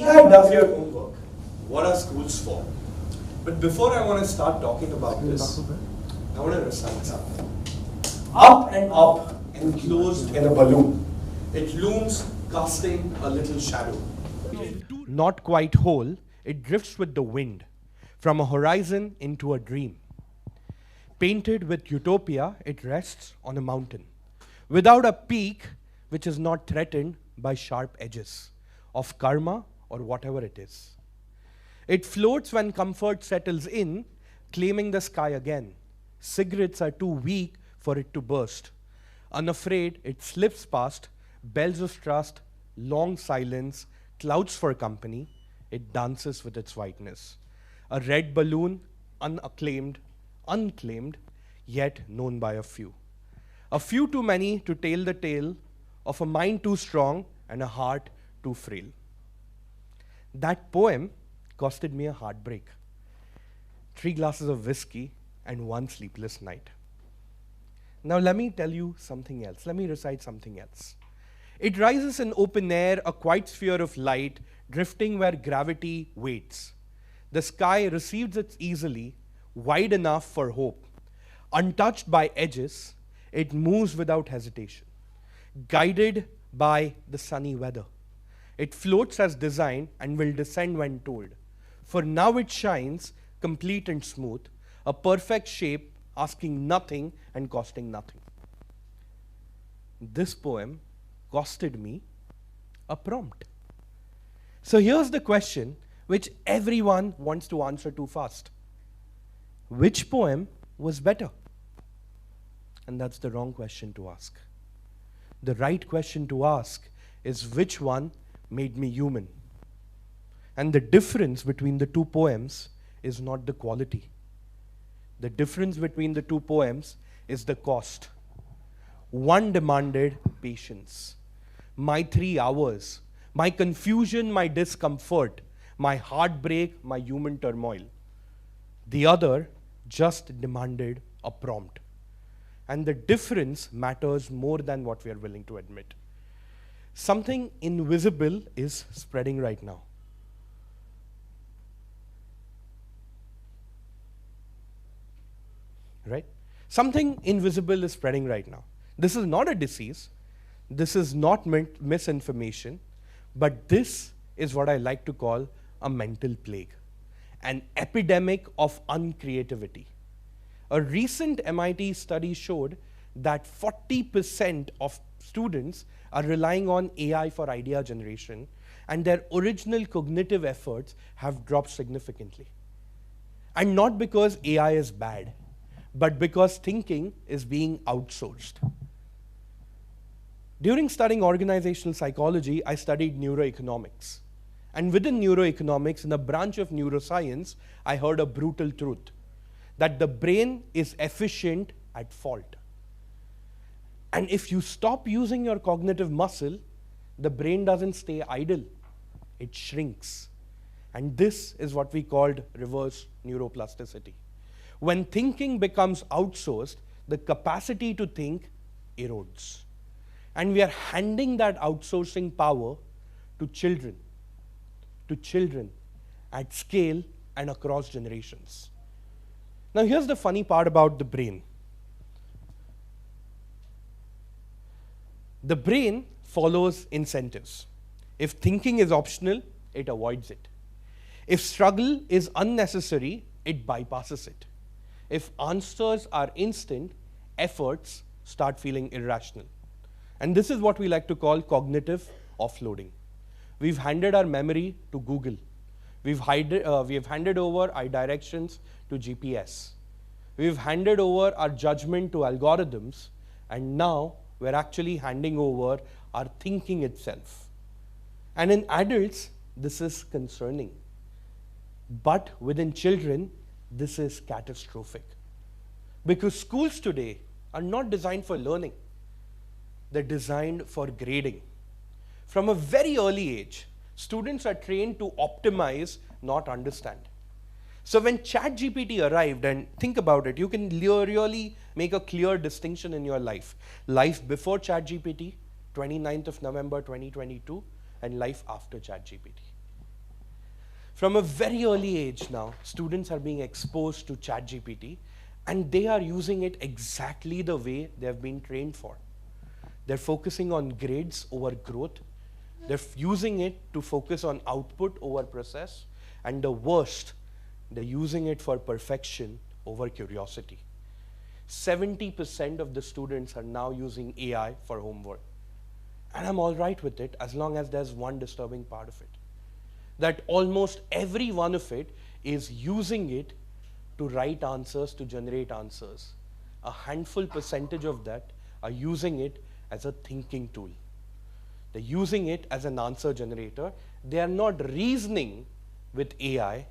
Try does your homework. What are schools for? But before I want to start talking about this, I want to recite something. Up and up, enclosed in a balloon, it looms, casting a little shadow. Not quite whole, it drifts with the wind, from a horizon into a dream. Painted with utopia, it rests on a mountain, without a peak which is not threatened by sharp edges of karma or whatever it is. It floats when comfort settles in, claiming the sky again. Cigarettes are too weak for it to burst. Unafraid, it slips past, bells of trust, long silence, clouds for company. It dances with its whiteness. A red balloon, unclaimed, yet known by a few. A few too many to tell the tale of a mind too strong and a heart too frail. That poem costed me a heartbreak, 3 glasses of whiskey, and 1 sleepless night. Now let me tell you something else. Let me recite something else. It rises in open air, a quiet sphere of light, drifting where gravity waits. The sky receives it easily, wide enough for hope. Untouched by edges, it moves without hesitation, guided by the sunny weather. It floats as designed and will descend when told. For now it shines, complete and smooth, a perfect shape, asking nothing and costing nothing. This poem costed me a prompt. So here's the question which everyone wants to answer too fast. Which poem was better? And that's the wrong question to ask. The right question to ask is which one made me human? And the difference between the two poems is not the quality. The difference between the two poems is the cost. One demanded patience. My 3 hours, my confusion, my discomfort, my heartbreak, my human turmoil. The other just demanded a prompt. And the difference matters more than what we are willing to admit. Something invisible is spreading right now. Right? Something invisible is spreading right now. This is not a disease. This is not misinformation. But this is what I like to call a mental plague, an epidemic of uncreativity. A recent MIT study showed that 40% of students are relying on AI for idea generation, and their original cognitive efforts have dropped significantly. And not because AI is bad, but because thinking is being outsourced. During studying organizational psychology, I studied neuroeconomics. And within neuroeconomics, in a branch of neuroscience, I heard a brutal truth, that the brain is efficient at fault. And if you stop using your cognitive muscle, the brain doesn't stay idle, it shrinks. And this is what we called reverse neuroplasticity. When thinking becomes outsourced, the capacity to think erodes. And we are handing that outsourcing power to children at scale and across generations. Now here's the funny part about the brain. The brain follows incentives. If thinking is optional, it avoids it. If struggle is unnecessary, it bypasses it. If answers are instant, efforts start feeling irrational. And this is what we like to call cognitive offloading. We've handed our memory to Google. We have handed over our directions to GPS. We've handed over our judgment to algorithms, and now we're actually handing over our thinking itself. And in adults, this is concerning. But within children, this is catastrophic. Because schools today are not designed for learning. They're designed for grading. From a very early age, students are trained to optimize, not understand. So when ChatGPT arrived, and think about it, you can really make a clear distinction in your life. Life before ChatGPT, 29th of November 2022, and life after ChatGPT. From a very early age now, students are being exposed to ChatGPT, and they are using it exactly the way they have been trained for. They're focusing on grades over growth. They're using it to focus on output over process. And the worst, they're using it for perfection over curiosity. 70% of the students are now using AI for homework. And I'm all right with it as long as there's one disturbing part of it. That almost every one of it is using it to write answers, to generate answers. A handful percentage of that are using it as a thinking tool. They're using it as an answer generator. They are not reasoning with AI.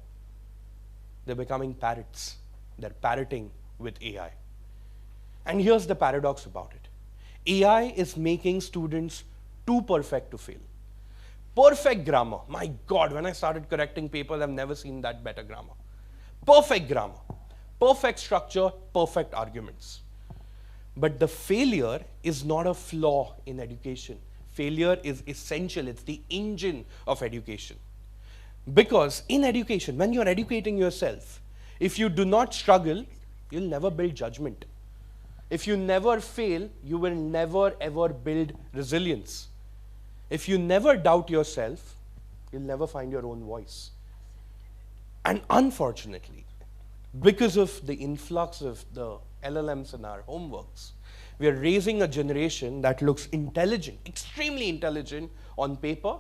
They're becoming parrots. They're parroting with AI. And here's the paradox about it. AI is making students too perfect to fail. Perfect grammar. My God, when I started correcting papers, I've never seen that better grammar. Perfect grammar, perfect structure, perfect arguments. But the failure is not a flaw in education. Failure is essential. It's the engine of education. Because in education, when you're educating yourself, if you do not struggle, you'll never build judgment. If you never fail, you will never ever build resilience. If you never doubt yourself, you'll never find your own voice. And unfortunately, because of the influx of the LLMs in our homeworks, we are raising a generation that looks intelligent, extremely intelligent on paper,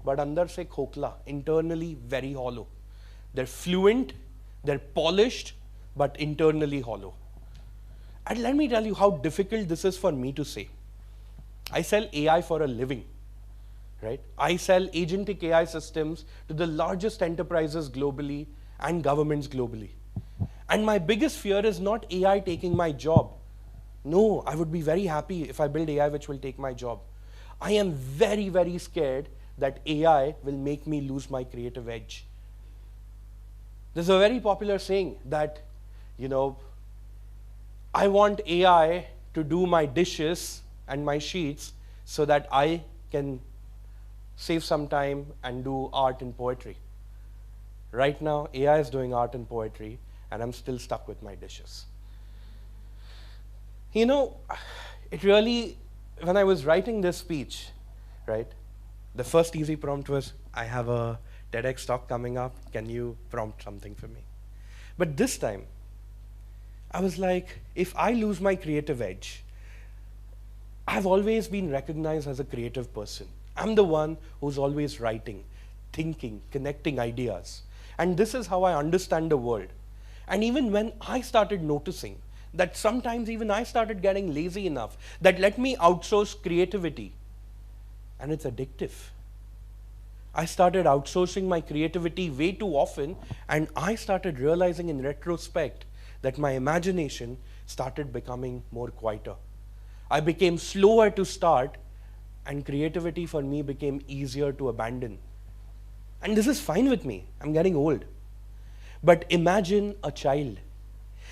but andar se khokla, internally very hollow. They're fluent, they're polished, but internally hollow. And let me tell you how difficult this is for me to say. I sell AI for a living, right? I sell agentic AI systems to the largest enterprises globally and governments globally. And my biggest fear is not AI taking my job. No, I would be very happy if I build AI which will take my job. I am very, very scared that AI will make me lose my creative edge. There's a very popular saying that, I want AI to do my dishes and my sheets so that I can save some time and do art and poetry. Right now, AI is doing art and poetry, and I'm still stuck with my dishes. It really, when I was writing this speech, right, the first easy prompt was, I have a TEDx talk coming up, can you prompt something for me? But this time, I was like, if I lose my creative edge, I've always been recognized as a creative person. I'm the one who's always writing, thinking, connecting ideas. And this is how I understand the world. And even when I started noticing that sometimes even I started getting lazy enough that let me outsource creativity, and it's addictive. I started outsourcing my creativity way too often, and I started realizing in retrospect that my imagination started becoming more quieter. I became slower to start, and creativity for me became easier to abandon. And this is fine with me. I'm getting old. But imagine a child.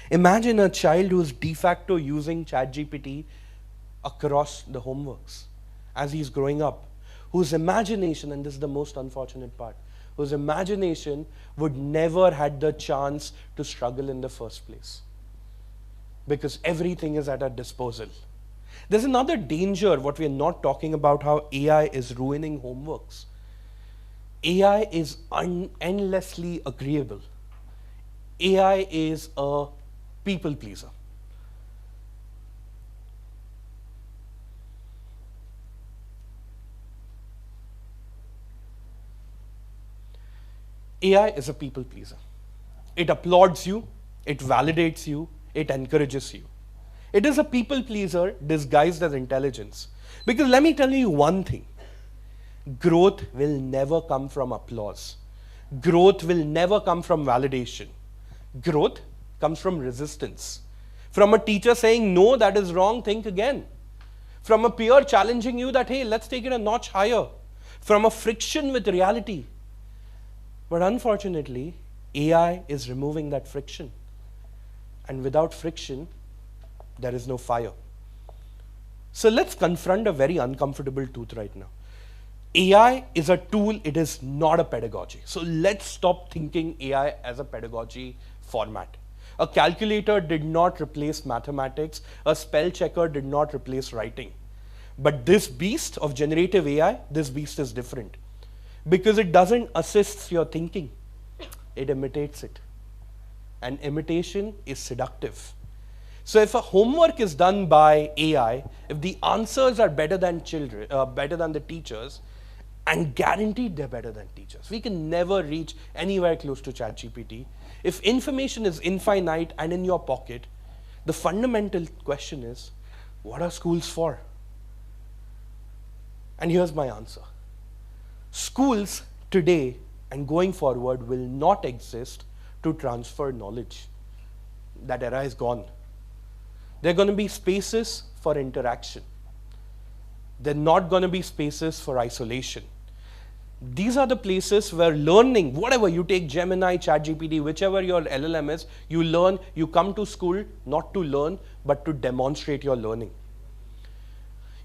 Imagine a child who's de facto using ChatGPT across the homeworks as he's growing up, whose imagination, and this is the most unfortunate part, whose imagination would never had the chance to struggle in the first place because everything is at our disposal. There's another danger, what we're not talking about, how AI is ruining homeworks. AI is endlessly agreeable. AI is a people pleaser. AI is a people pleaser. It applauds you, it validates you, it encourages you. It is a people pleaser disguised as intelligence. Because let me tell you one thing. Growth will never come from applause. Growth will never come from validation. Growth comes from resistance. From a teacher saying, no, that is wrong, think again. From a peer challenging you that, hey, let's take it a notch higher. From a friction with reality. But unfortunately, AI is removing that friction. And without friction, there is no fire. So let's confront a very uncomfortable truth right now. AI is a tool, it is not a pedagogy. So let's stop thinking AI as a pedagogy format. A calculator did not replace mathematics, a spell checker did not replace writing. But this beast of generative AI, this beast is different. Because it doesn't assist your thinking, it imitates it. And imitation is seductive. So if a homework is done by AI, if the answers are better than better than the teachers, and guaranteed they're better than teachers, we can never reach anywhere close to ChatGPT. If information is infinite and in your pocket, the fundamental question is, what are schools for? And here's my answer. Schools today and going forward will not exist to transfer knowledge. That era is gone. They're going to be spaces for interaction. They're not going to be spaces for isolation. These are the places where learning, whatever you take, Gemini, ChatGPT, whichever your LLM is, you learn, you come to school not to learn, but to demonstrate your learning.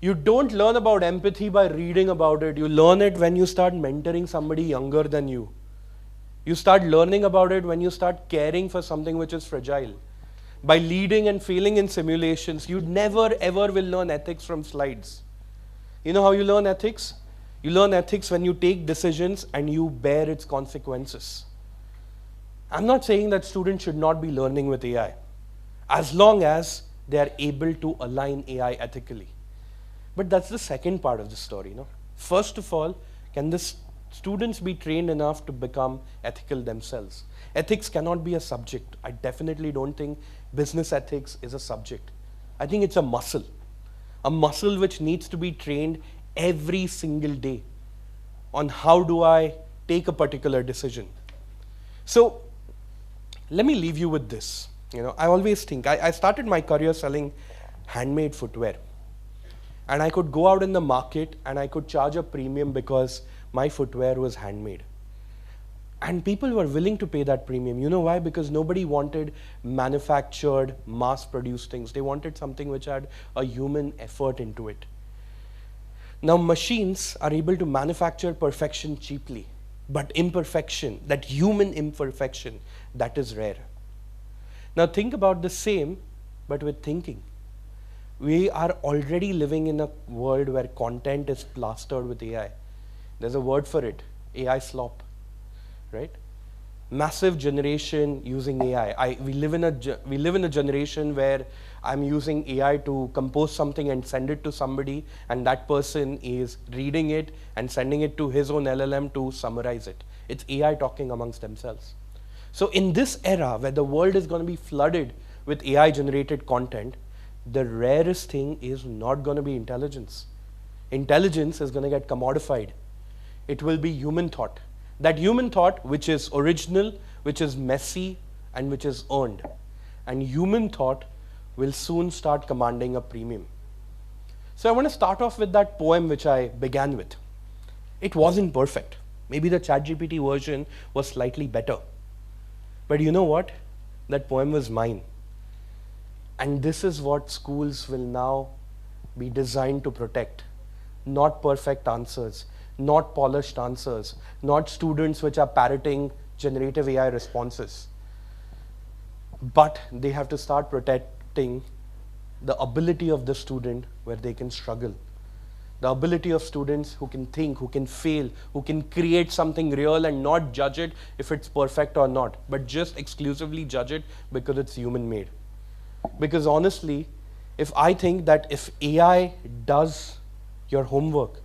You don't learn about empathy by reading about it. You learn it when you start mentoring somebody younger than you. You start learning about it when you start caring for something which is fragile. By leading and failing in simulations, you never ever will learn ethics from slides. You know how you learn ethics? You learn ethics when you take decisions and you bear its consequences. I'm not saying that students should not be learning with AI, as long as they are able to align AI ethically. But that's the second part of the story. No? First of all, can the students be trained enough to become ethical themselves? Ethics cannot be a subject. I definitely don't think business ethics is a subject. I think it's a muscle which needs to be trained every single day on how do I take a particular decision. So let me leave you with this. I always think, I started my career selling handmade footwear. And I could go out in the market and I could charge a premium because my footwear was handmade. And people were willing to pay that premium. You know why? Because nobody wanted manufactured, mass-produced things. They wanted something which had a human effort into it. Now machines are able to manufacture perfection cheaply, but imperfection, that human imperfection, that is rare. Now think about the same, but with thinking. We are already living in a world where content is plastered with AI. There's a word for it, AI slop, right? Massive generation using AI. We live in a generation where I'm using AI to compose something and send it to somebody, and that person is reading it and sending it to his own LLM to summarize it. It's AI talking amongst themselves. So in this era where the world is going to be flooded with AI generated content, the rarest thing is not going to be intelligence. Intelligence is going to get commodified. It will be human thought. That human thought which is original, which is messy, and which is earned. And human thought will soon start commanding a premium. So I want to start off with that poem which I began with. It wasn't perfect. Maybe the ChatGPT version was slightly better. But you know what? That poem was mine. And this is what schools will now be designed to protect. Not perfect answers, not polished answers, not students which are parroting generative AI responses. But they have to start protecting the ability of the student where they can struggle. The ability of students who can think, who can fail, who can create something real and not judge it if it's perfect or not, but just exclusively judge it because it's human made. Because honestly, if I think that if AI does your homework,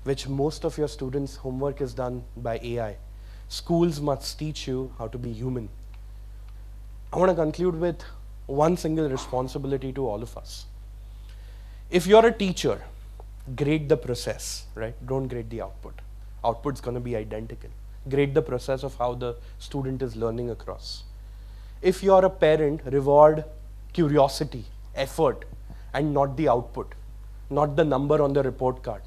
which most of your students' homework is done by AI, schools must teach you how to be human. I want to conclude with one single responsibility to all of us. If you're a teacher, grade the process, right? Don't grade the output. Output's going to be identical. Grade the process of how the student is learning across. If you're a parent, reward curiosity, effort, and not the output, not the number on the report card.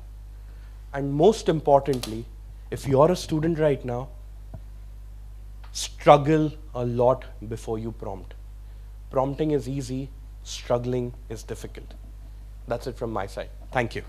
And most importantly, if you're a student right now, struggle a lot before you prompt. Prompting is easy, struggling is difficult. That's it from my side. Thank you.